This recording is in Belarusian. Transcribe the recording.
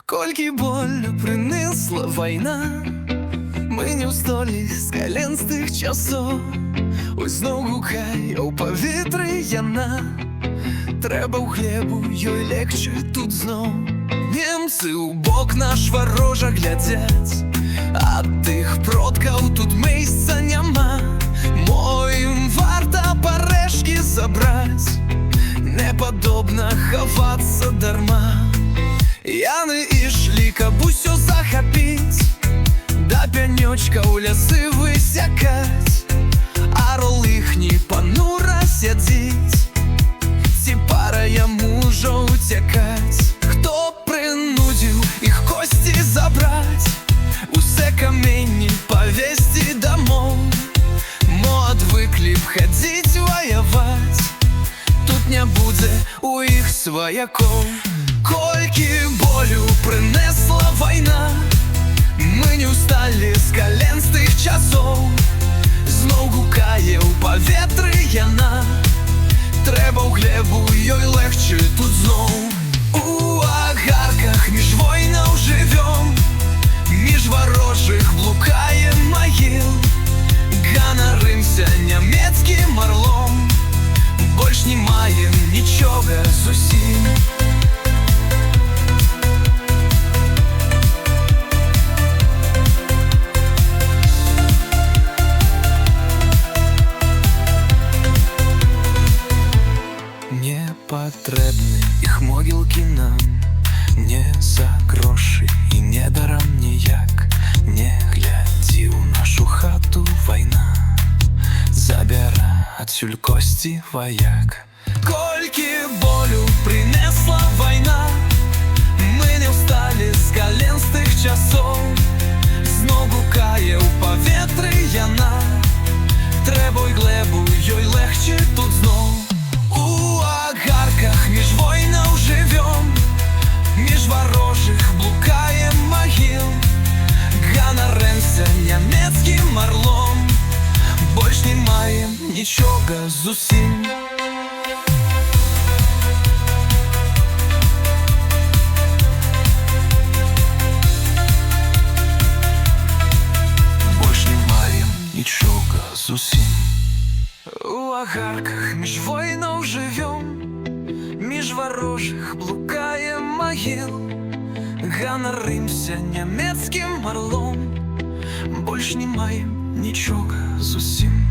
Колькі болю принесла війна, ми не встали з колен з тих часов. Ось знов гукає у повітрі яна. Треба в хлібу, йой легче тут знов. Німці у бок наш ворожа глядять, а тих продків тут місця нема. Моїм варто парешки забрать, не подобно ховаться дарма. Яны ішли, каб усё захапіць, да пянёчка ў лясы высякаць. Арол іхні панура сядзіць, ці пара яму ўжо уцякаць. Хто прынудзіў іх косці забраць, усе каменні павезці дамоў? Мо адвыклі б хадзіць ваяваць, тут не будзе у іх сваякоў. Колькі болю принесла війна, ми не встали з колен з тих часов. Знов гукає у повітрі яна. Треба в глебу, йой легче тут знов. У агарках між войнаў живем, між ворожих блукає могил. Ганаримся нямецьким орлом, больш не маєм нічога зусім. Патрэбны іх могілкі нам, не за грошы і не дарам ніяк. Не глядзі ў нашу хату вайна, забяра адсюль косці ваяк. Колькі болю принесла вайна, мы не встали з колен з тых часов. Знов гукае ў паветры яна. Трэба й глебу, ёй легче тут знов. Між войнаў живем, між ворожих блукаем могил. Ганаремся нямецким орлом, больш не маем нічога зусім. Больш не маем нічога зусім. У агарках між войнаў живем, між ворожих блукаем могил. Ганаримся нямецким орлом, больш не маем нічога зусім.